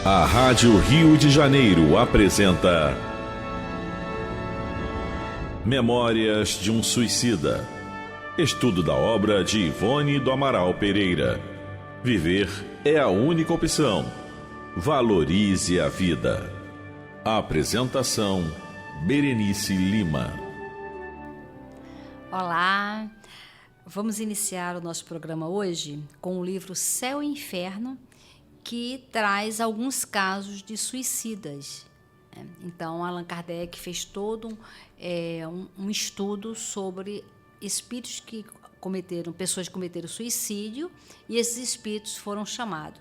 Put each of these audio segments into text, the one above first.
A Rádio Rio de Janeiro apresenta Memórias de um Suicida. Estudo da obra de Ivone do Amaral Pereira. Viver é a única opção. Valorize a vida. Apresentação: Berenice Lima. Olá, vamos iniciar o nosso programa hoje com o livro Céu e Inferno, que traz alguns casos de suicidas. Então, Allan Kardec fez todo um estudo sobre espíritos que pessoas que cometeram suicídio, e esses espíritos foram chamados.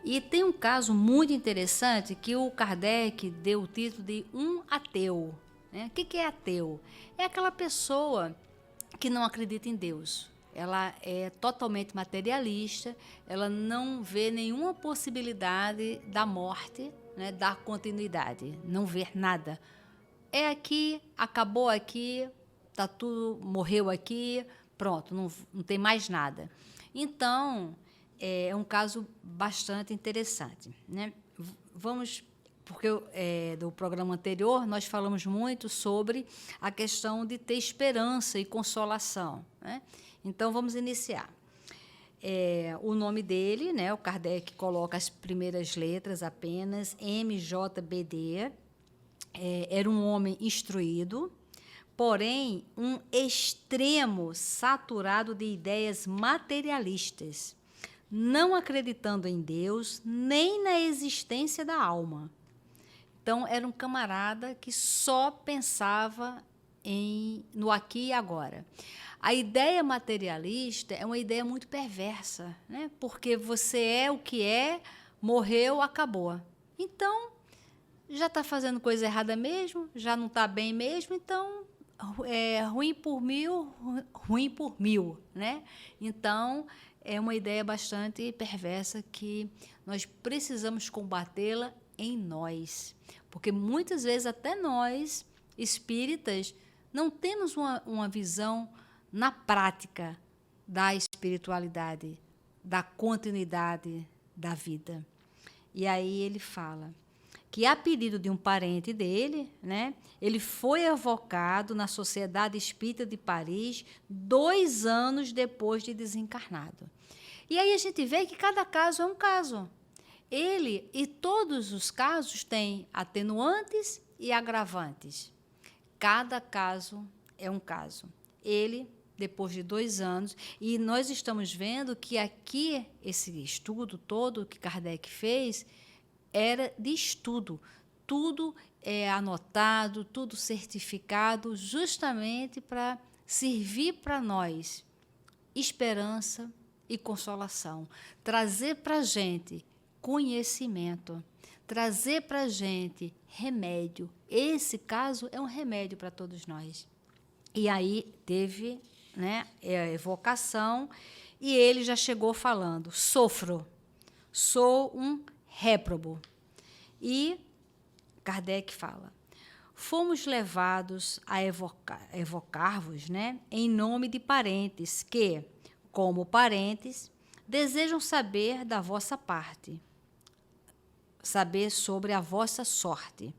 E tem um caso muito interessante que o Kardec deu o título de um ateu. O que é ateu? É aquela pessoa que não acredita em Deus. Ela é totalmente materialista, ela não vê nenhuma possibilidade da morte, né, da continuidade, não vê nada. É aqui, acabou aqui, tá tudo, morreu aqui, pronto, não tem mais nada. Então, é um caso bastante interessante, né? Vamos, porque do programa anterior nós falamos muito sobre a questão de ter esperança e consolação, né? Então, vamos iniciar. O nome dele, né, o Kardec coloca as primeiras letras apenas, MJBD. Era um homem instruído, porém, um extremo saturado de ideias materialistas, não acreditando em Deus nem na existência da alma. Então, era um camarada que só pensava no aqui e agora. A ideia materialista é uma ideia muito perversa, né? Porque você é o que é, morreu, acabou. Então, já está fazendo coisa errada mesmo, já não está bem mesmo, então, ruim por mil, né? Então, é uma ideia bastante perversa que nós precisamos combatê-la em nós. Porque muitas vezes até nós, espíritas, não temos uma visão na prática da espiritualidade, da continuidade da vida. E aí ele fala que, a pedido de um parente dele, né, ele foi evocado na Sociedade Espírita de Paris 2 anos depois de desencarnado. E aí a gente vê que cada caso é um caso. Ele e todos os casos têm atenuantes e agravantes. Cada caso é um caso. Ele, depois de 2 anos, e nós estamos vendo que aqui, esse estudo todo que Kardec fez, era de estudo. Tudo é anotado, tudo certificado, justamente para servir para nós esperança e consolação. Trazer para a gente conhecimento, trazer para a gente remédio. Esse caso é um remédio para todos nós. E aí teve, né, a evocação, e ele já chegou falando: sofro, sou um réprobo. E Kardec fala: fomos levados a evocar-vos, né, em nome de parentes que, como parentes, desejam saber da vossa parte, saber sobre a vossa sorte.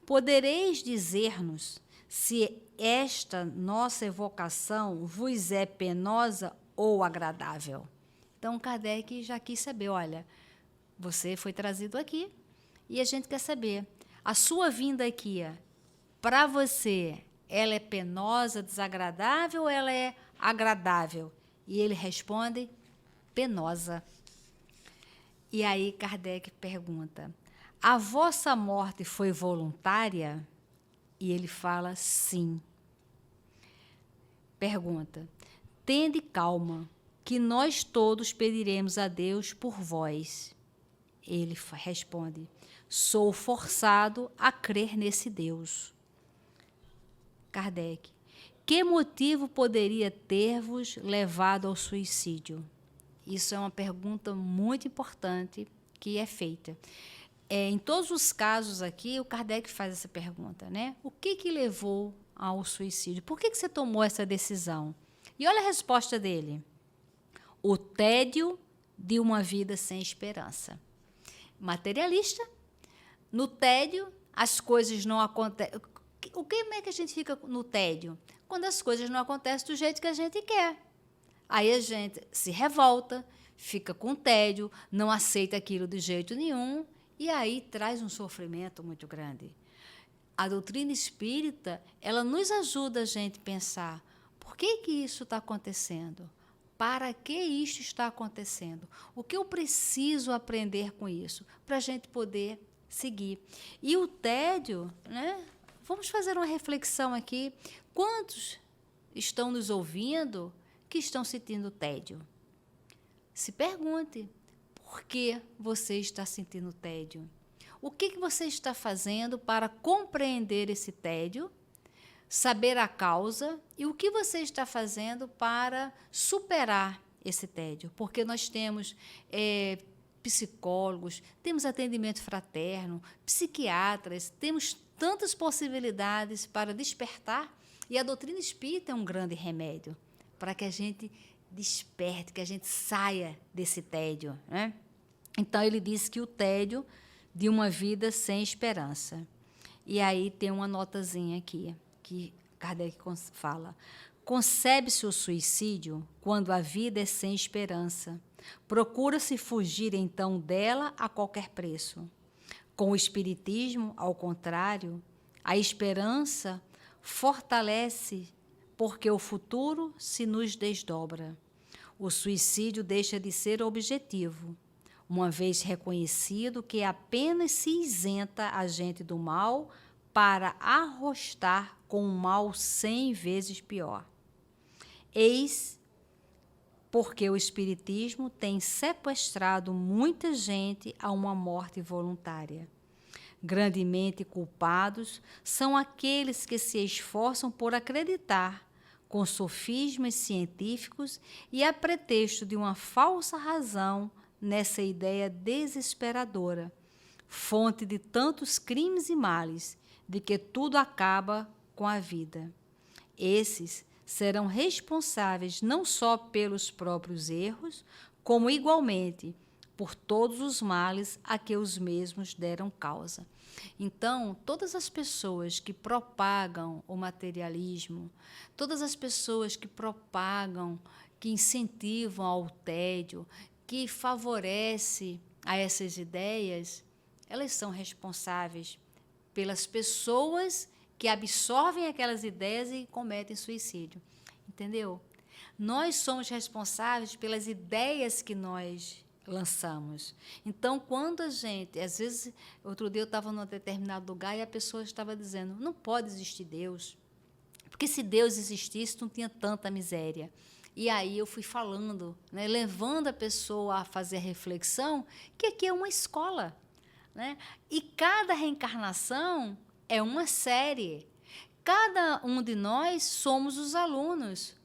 Podereis dizer-nos se esta nossa evocação vos é penosa ou agradável? Então, Kardec já quis saber: olha, você foi trazido aqui e a gente quer saber, a sua vinda aqui, para você, ela é penosa, desagradável ou ela é agradável? E ele responde: penosa. E aí Kardec pergunta: a vossa morte foi voluntária? E ele fala: sim. Pergunta: tende calma, que nós todos pediremos a Deus por vós. Ele responde: sou forçado a crer nesse Deus. Kardec: que motivo poderia ter-vos levado ao suicídio? Isso é uma pergunta muito importante que é feita. Em todos os casos aqui, o Kardec faz essa pergunta, né? O que levou ao suicídio? Por que você tomou essa decisão? E olha a resposta dele: o tédio de uma vida sem esperança. materialista. No tédio, as coisas não acontecem. Como é que a gente fica no tédio? Quando as coisas não acontecem do jeito que a gente quer. Aí a gente se revolta, fica com tédio, não aceita aquilo de jeito nenhum, e aí traz um sofrimento muito grande. A doutrina espírita, ela nos ajuda a gente a pensar, por que isso está acontecendo? Para que isto está acontecendo? O que eu preciso aprender com isso? Para a gente poder seguir. E o tédio, né? Vamos fazer uma reflexão aqui. Quantos estão nos ouvindo que estão sentindo tédio? Se pergunte, por que você está sentindo tédio? O que você está fazendo para compreender esse tédio, saber a causa e o que você está fazendo para superar esse tédio? Porque nós temos psicólogos, temos atendimento fraterno, psiquiatras, temos tantas possibilidades para despertar, e a doutrina espírita é um grande remédio para que a gente desperte, que a gente saia desse tédio, né? Então, ele diz que o tédio de uma vida sem esperança. E aí tem uma notazinha aqui, que Kardec fala: concebe-se o suicídio quando a vida é sem esperança. Procura-se fugir, então, dela a qualquer preço. Com o espiritismo, ao contrário, a esperança fortalece, porque o futuro se nos desdobra. O suicídio deixa de ser objetivo, uma vez reconhecido que apenas se isenta a gente do mal para arrostar com um mal 100 vezes pior. Eis porque o espiritismo tem sequestrado muita gente a uma morte voluntária. Grandemente culpados são aqueles que se esforçam por acreditar, com sofismas científicos e a pretexto de uma falsa razão, nessa ideia desesperadora, fonte de tantos crimes e males, de que tudo acaba com a vida. Esses serão responsáveis não só pelos próprios erros, como igualmente por todos os males a que os mesmos deram causa. Então, todas as pessoas que propagam o materialismo, todas as pessoas que propagam, que incentivam ao tédio, que favorecem a essas ideias, elas são responsáveis pelas pessoas que absorvem aquelas ideias e cometem suicídio. Entendeu? Nós somos responsáveis pelas ideias que nós lançamos. Então, quando a gente, às vezes, outro dia eu estava num determinado lugar e a pessoa estava dizendo, não pode existir Deus, porque se Deus existisse, não tinha tanta miséria. E aí eu fui falando, né, levando a pessoa a fazer a reflexão que aqui é uma escola, né? E cada reencarnação é uma série. Cada um de nós somos os alunos.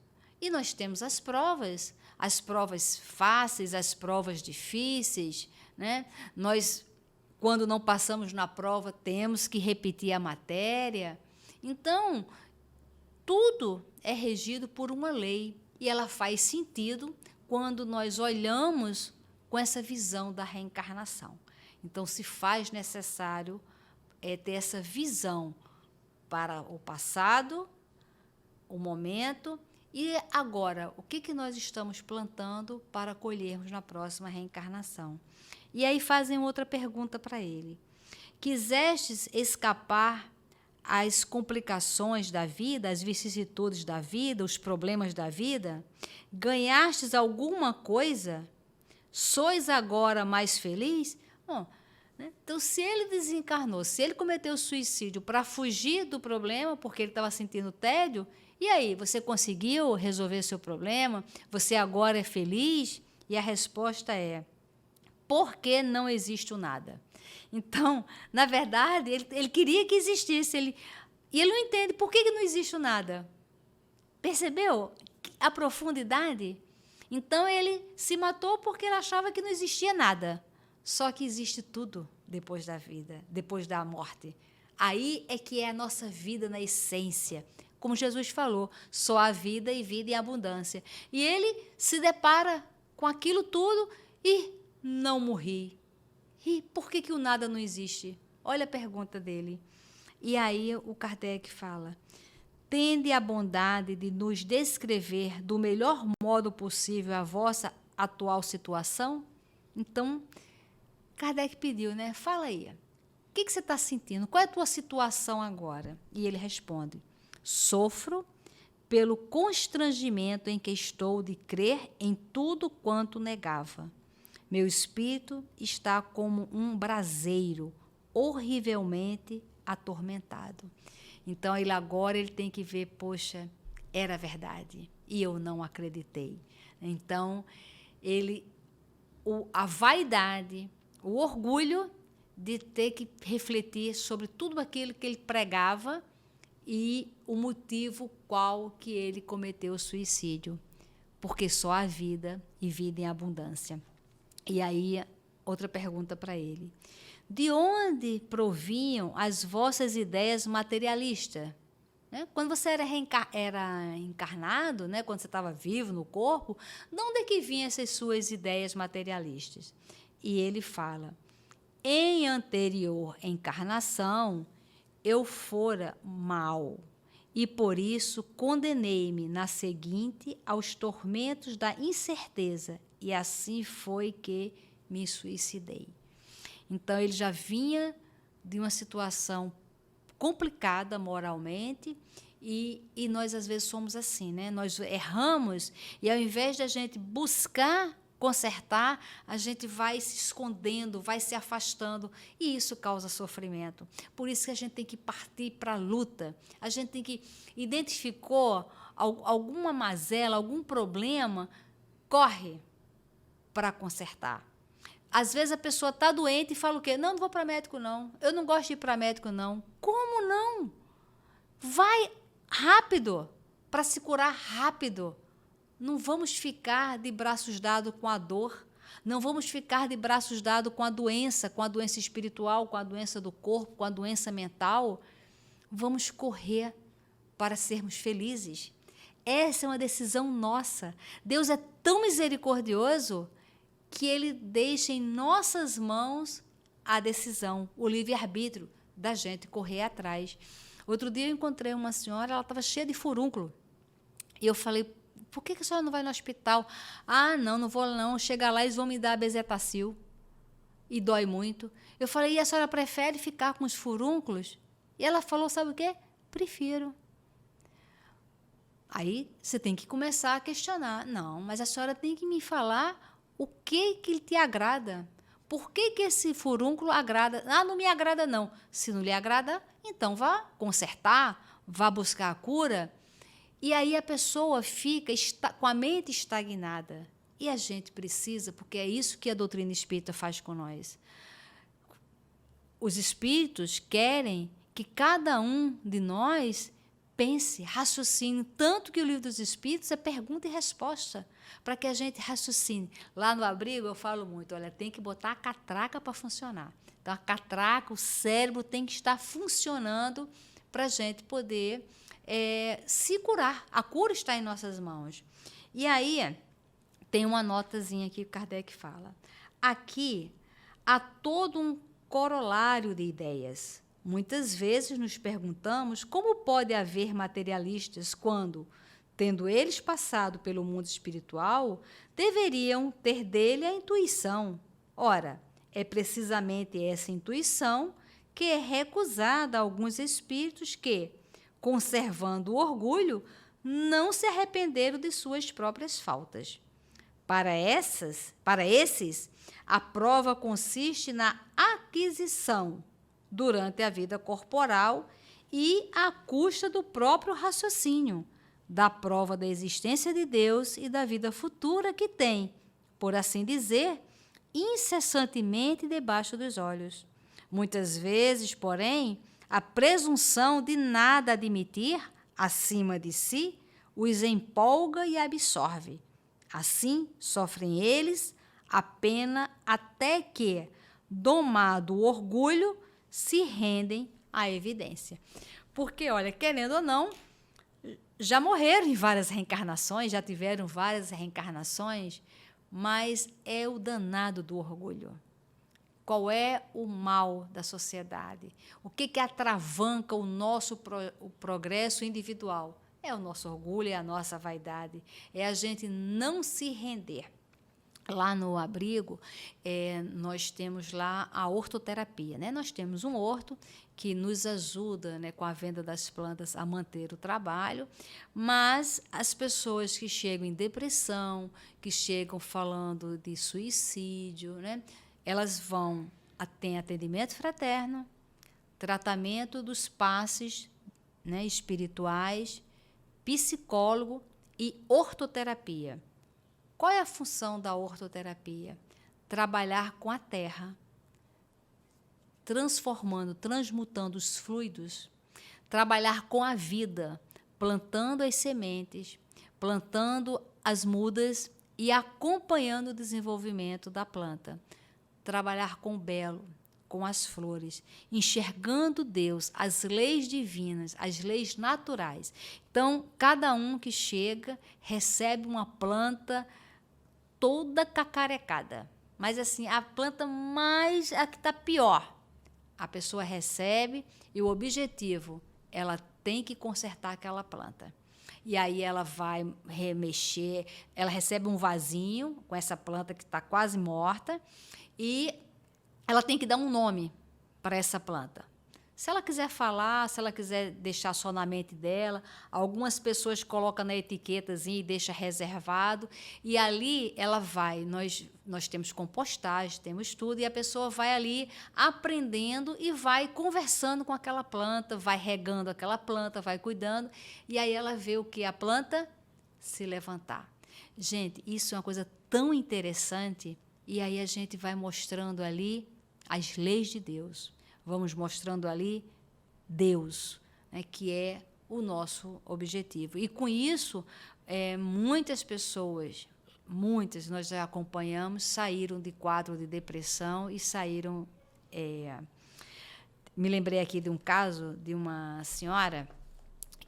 E nós temos as provas fáceis, as provas difíceis, né? Nós, quando não passamos na prova, temos que repetir a matéria. Então, tudo é regido por uma lei e ela faz sentido quando nós olhamos com essa visão da reencarnação. Então, se faz necessário ter essa visão para o passado, o momento, e agora, o que nós estamos plantando para colhermos na próxima reencarnação? E aí fazem outra pergunta para ele. Quisestes escapar às complicações da vida, às vicissitudes da vida, os problemas da vida? Ganhastes alguma coisa? Sois agora mais feliz? Bom, né? Então, se ele desencarnou, se ele cometeu suicídio para fugir do problema, porque ele estava sentindo tédio, e aí, você conseguiu resolver seu problema? Você agora é feliz? E a resposta é, porque não existe o nada. Então, na verdade, ele queria que existisse, e ele não entende por que não existe o nada. Percebeu a profundidade? Então, ele se matou porque ele achava que não existia nada. Só que existe tudo depois da vida, depois da morte. Aí é que é a nossa vida na essência. Como Jesus falou, só há vida e vida em abundância. E ele se depara com aquilo tudo e não morri. E por que o nada não existe? Olha a pergunta dele. E aí o Kardec fala: tende a bondade de nos descrever do melhor modo possível a vossa atual situação? Então, Kardec pediu, né? Fala aí, o que você está sentindo? Qual é a tua situação agora? E ele responde: sofro pelo constrangimento em que estou de crer em tudo quanto negava. Meu espírito está como um braseiro, horrivelmente atormentado. Então, ele tem que ver, poxa, era verdade, e eu não acreditei. Então, a vaidade, o orgulho de ter que refletir sobre tudo aquilo que ele pregava e o motivo qual que ele cometeu o suicídio, porque só há vida e vida em abundância. E aí, outra pergunta para ele: de onde provinham as vossas ideias materialistas? Né? Quando você era encarnado, né? Quando você estava vivo no corpo, de onde é que vinham essas suas ideias materialistas? E ele fala: em anterior encarnação, eu fora mal, e por isso condenei-me na seguinte aos tormentos da incerteza, e assim foi que me suicidei. Então, ele já vinha de uma situação complicada moralmente, e nós, às vezes, somos assim, né? Nós erramos, e ao invés de a gente buscar consertar, a gente vai se escondendo, vai se afastando, e isso causa sofrimento. Por isso que a gente tem que partir para a luta. A gente tem que identificou alguma mazela, algum problema, corre para consertar. Às vezes a pessoa está doente e fala o quê? Não vou para médico, não. Eu não gosto de ir para médico, não. Como não? Vai rápido, para se curar rápido. Não vamos ficar de braços dados com a dor. Não vamos ficar de braços dados com a doença espiritual, com a doença do corpo, com a doença mental. Vamos correr para sermos felizes. Essa é uma decisão nossa. Deus é tão misericordioso que ele deixa em nossas mãos a decisão, o livre-arbítrio da gente correr atrás. Outro dia eu encontrei uma senhora, ela estava cheia de furúnculo. E eu falei: por que a senhora não vai no hospital? Ah, não vou não. Chega lá, eles vão me dar bezetacil. E dói muito. Eu falei: e a senhora prefere ficar com os furúnculos? E ela falou: sabe o quê? Prefiro. Aí você tem que começar a questionar. Não, mas a senhora tem que me falar o que te agrada. Por que esse furúnculo agrada? Ah, não me agrada, não. Se não lhe agrada, então vá consertar, vá buscar a cura. E aí a pessoa fica com a mente estagnada. E a gente precisa, porque é isso que a doutrina espírita faz com nós. Os espíritos querem que cada um de nós pense, raciocine, tanto que o livro dos espíritos é pergunta e resposta, para que a gente raciocine. Lá no abrigo eu falo muito, olha, tem que botar a catraca para funcionar. Então, a catraca, o cérebro tem que estar funcionando para a gente poder se curar. A cura está em nossas mãos. E aí, tem uma notazinha aqui que Kardec fala. Aqui há todo um corolário de ideias. Muitas vezes nos perguntamos como pode haver materialistas quando, tendo eles passado pelo mundo espiritual, deveriam ter dele a intuição. Ora, é precisamente essa intuição que é recusada a alguns espíritos que, conservando o orgulho, não se arrependeram de suas próprias faltas. Para esses, a prova consiste na aquisição durante a vida corporal e à custa do próprio raciocínio, da prova da existência de Deus e da vida futura que tem, por assim dizer, incessantemente debaixo dos olhos. Muitas vezes, porém, a presunção de nada admitir acima de si os empolga e absorve. Assim, sofrem eles a pena até que, domado o orgulho, se rendem à evidência. Porque, olha, querendo ou não, já morreram em várias reencarnações, já tiveram várias reencarnações, mas é o danado do orgulho. Qual é o mal da sociedade? O que atravanca o nosso o progresso individual? É o nosso orgulho, é a nossa vaidade, é a gente não se render. Lá no abrigo, nós temos lá a hortoterapia, né? Nós temos um horto que nos ajuda, né, com a venda das plantas a manter o trabalho, mas as pessoas que chegam em depressão, que chegam falando de suicídio, né, elas têm atendimento fraterno, tratamento dos passes, né, espirituais, psicólogo e hortoterapia. Qual é a função da hortoterapia? Trabalhar com a terra, transmutando os fluidos, trabalhar com a vida, plantando as sementes, plantando as mudas e acompanhando o desenvolvimento da planta. Trabalhar com o belo, com as flores, enxergando Deus, as leis divinas, as leis naturais. Então, cada um que chega recebe uma planta toda cacarecada, mas assim, a planta mais, a que está pior, a pessoa recebe e o objetivo, ela tem que consertar aquela planta. E aí ela vai remexer, ela recebe um vasinho com essa planta que está quase morta e ela tem que dar um nome para essa planta. Se ela quiser falar, se ela quiser deixar só na mente dela, algumas pessoas colocam na etiquetazinha e deixam reservado, e ali ela vai, nós temos compostagem, temos tudo, e a pessoa vai ali aprendendo e vai conversando com aquela planta, vai regando aquela planta, vai cuidando, e aí ela vê o que? A planta se levantar. Gente, isso é uma coisa tão interessante, e aí a gente vai mostrando ali as leis de Deus. Vamos mostrando ali Deus, né, que é o nosso objetivo. E com isso, muitas pessoas, nós já acompanhamos, saíram de quadro de depressão e saíram... me lembrei aqui de um caso de uma senhora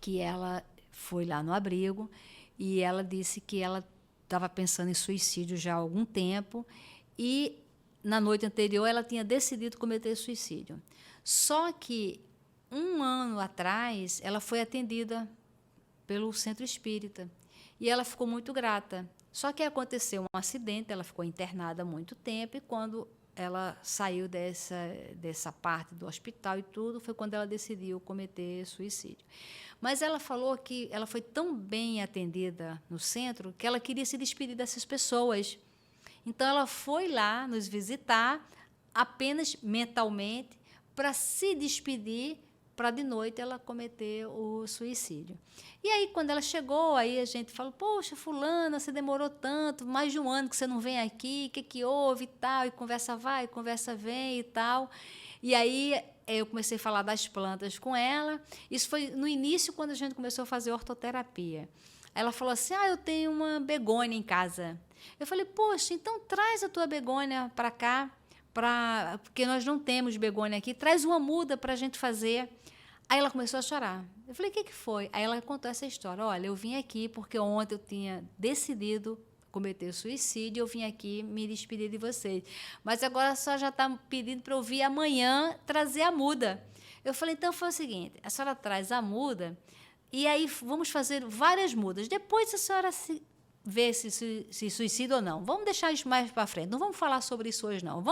que ela foi lá no abrigo e ela disse que ela estava pensando em suicídio já há algum tempo e na noite anterior, ela tinha decidido cometer suicídio. Só que, 1 ano atrás, ela foi atendida pelo centro espírita. E ela ficou muito grata. Só que aconteceu um acidente, ela ficou internada há muito tempo, e quando ela saiu dessa parte do hospital e tudo, foi quando ela decidiu cometer suicídio. Mas ela falou que ela foi tão bem atendida no centro que ela queria se despedir dessas pessoas. Então, ela foi lá nos visitar apenas mentalmente para se despedir, para de noite ela cometer o suicídio. E aí, quando ela chegou, aí a gente falou, poxa, fulana, você demorou tanto, mais de 1 ano que você não vem aqui, o que houve e tal, e conversa vai, conversa vem e tal. E aí, eu comecei a falar das plantas com ela. Isso foi no início, quando a gente começou a fazer hortoterapia. Ela falou assim, eu tenho uma begônia em casa. Eu falei, poxa, então traz a tua begônia para cá, porque nós não temos begônia aqui, traz uma muda para a gente fazer. Aí ela começou a chorar. Eu falei, o que foi? Aí ela contou essa história. Olha, eu vim aqui porque ontem eu tinha decidido cometer suicídio, eu vim aqui me despedir de vocês. Mas agora a senhora já está pedindo para eu vir amanhã trazer a muda. Eu falei, então foi o seguinte, a senhora traz a muda e aí vamos fazer várias mudas. Depois a senhora ver se suicida ou não. Vamos deixar isso mais para frente. Não vamos falar sobre isso hoje, não.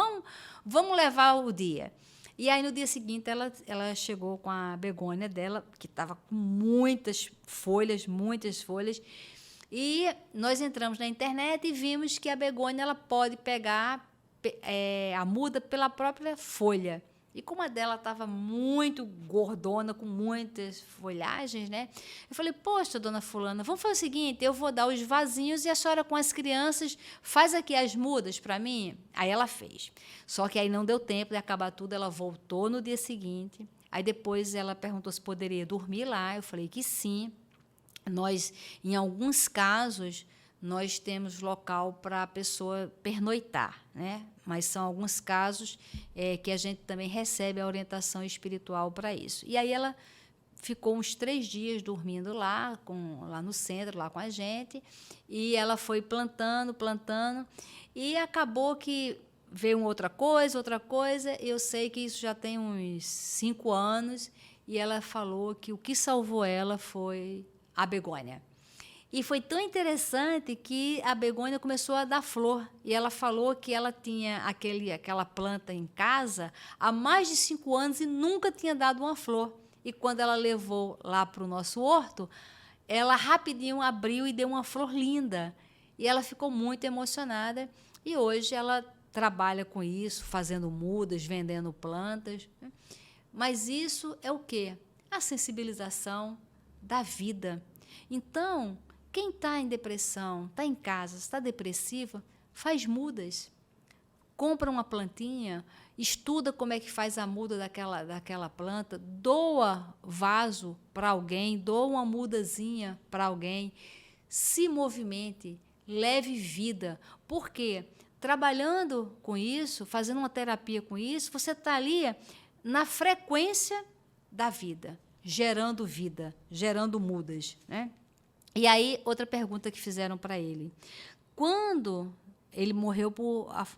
Vamos levar o dia. E aí, no dia seguinte, ela chegou com a begônia dela, que estava com muitas folhas, e nós entramos na internet e vimos que a begônia ela pode pegar a muda pela própria folha. E como a dela estava muito gordona, com muitas folhagens, né? Eu falei, poxa, dona fulana, vamos fazer o seguinte, eu vou dar os vasinhos e a senhora com as crianças faz aqui as mudas para mim. Aí ela fez. Só que aí não deu tempo de acabar tudo, ela voltou no dia seguinte. Aí depois ela perguntou se poderia dormir lá. Eu falei que sim. Nós, em alguns casos, nós temos local para a pessoa pernoitar, né? Mas são alguns casos que a gente também recebe a orientação espiritual para isso. E aí ela ficou uns 3 dias dormindo lá no centro, lá com a gente, e ela foi plantando, e acabou que veio outra coisa, eu sei que isso já tem uns 5 anos, e ela falou que o que salvou ela foi a begônia. E foi tão interessante que a begônia começou a dar flor, e ela falou que ela tinha aquela planta em casa há mais de 5 anos e nunca tinha dado uma flor. E quando ela levou lá para o nosso horto, ela rapidinho abriu e deu uma flor linda. E ela ficou muito emocionada, e hoje ela trabalha com isso, fazendo mudas, vendendo plantas. Mas isso é o quê? A sensibilização da vida. Então, quem está em depressão, está em casa, está depressiva, faz mudas. Compra uma plantinha, estuda como é que faz a muda daquela planta, doa vaso para alguém, doa uma mudazinha para alguém, se movimente, leve vida. Por quê? Trabalhando com isso, fazendo uma terapia com isso, você está ali na frequência da vida, gerando mudas, né? E aí, outra pergunta que fizeram para ele. Quando ele morreu,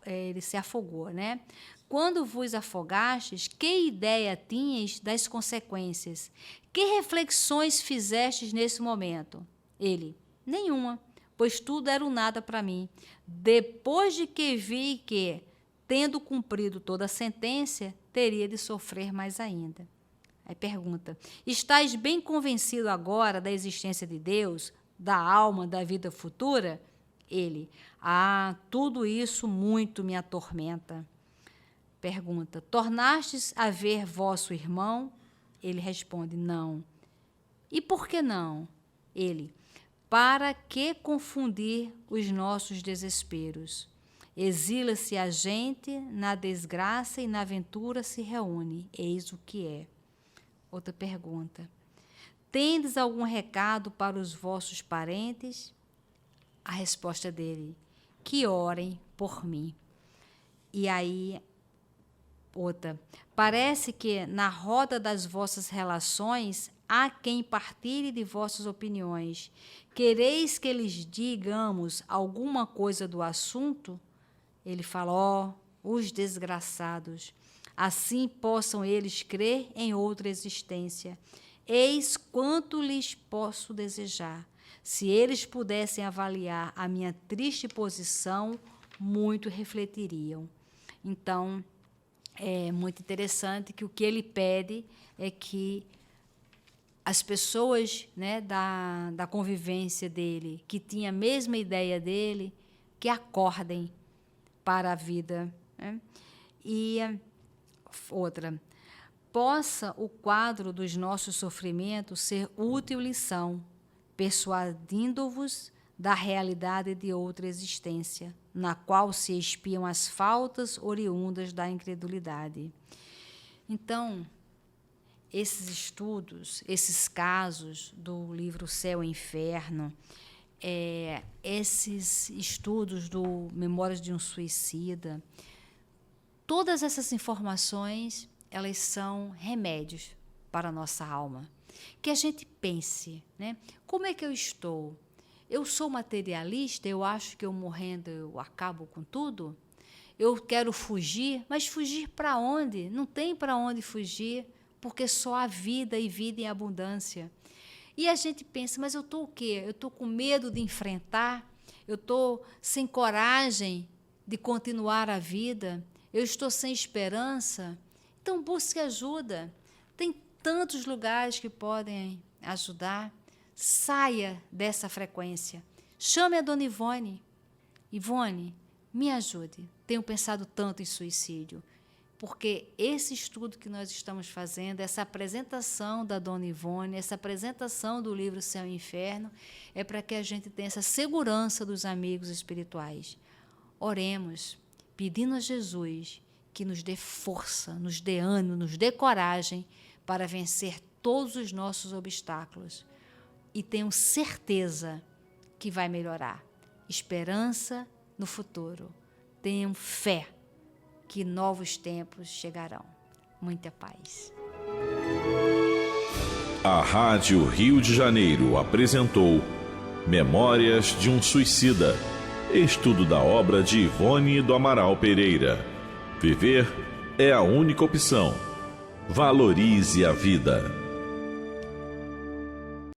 ele se afogou, né? Quando vos afogastes, que ideia tinhas das consequências? Que reflexões fizestes nesse momento? Ele, nenhuma, pois tudo era um nada para mim. Depois de que vi que, tendo cumprido toda a sentença, teria de sofrer mais ainda. Aí pergunta, estás bem convencido agora da existência de Deus, da alma, da vida futura? Ele, tudo isso muito me atormenta. Pergunta, tornastes a ver vosso irmão? Ele responde, não. E por que não? Ele, para que confundir os nossos desesperos? Exila-se a gente, na desgraça e na ventura se reúne, eis o que é. Outra pergunta. Tendes algum recado para os vossos parentes? A resposta dele, que orem por mim. E aí, outra. Parece que na roda das vossas relações há quem partilhe de vossas opiniões. Quereis que lhes digamos alguma coisa do assunto? Ele fala, os desgraçados. Assim possam eles crer em outra existência. Eis quanto lhes posso desejar. Se eles pudessem avaliar a minha triste posição, muito refletiriam. Então, é muito interessante que o que ele pede é que as pessoas, né, da convivência dele, que tinham a mesma ideia dele, que acordem para a vida, né? E outra, possa o quadro dos nossos sofrimentos ser útil lição, persuadindo-vos da realidade de outra existência, na qual se expiam as faltas oriundas da incredulidade. Então, esses estudos, esses casos do livro Céu e Inferno, esses estudos do Memórias de um Suicida, todas essas informações, elas são remédios para a nossa alma. Que a gente pense, né? Como é que eu estou? Eu sou materialista, eu acho que eu morrendo eu acabo com tudo? Eu quero fugir, mas fugir para onde? Não tem para onde fugir, porque só há vida e vida em abundância. E a gente pensa, mas eu estou o quê? Eu estou com medo de enfrentar? Eu estou sem coragem de continuar a vida? Eu estou sem esperança? Então, busque ajuda. Tem tantos lugares que podem ajudar. Saia dessa frequência. Chame a dona Ivone. Ivone, me ajude. Tenho pensado tanto em suicídio. Porque esse estudo que nós estamos fazendo, essa apresentação da dona Ivone, essa apresentação do livro Céu e Inferno, é para que a gente tenha essa segurança dos amigos espirituais. Oremos, pedindo a Jesus que nos dê força, nos dê ânimo, nos dê coragem para vencer todos os nossos obstáculos. E tenho certeza que vai melhorar. Esperança no futuro. Tenham fé que novos tempos chegarão. Muita paz. A Rádio Rio de Janeiro apresentou Memórias de um Suicida, Estudo da obra de Ivone do Amaral Pereira. Viver é a única opção. Valorize a vida.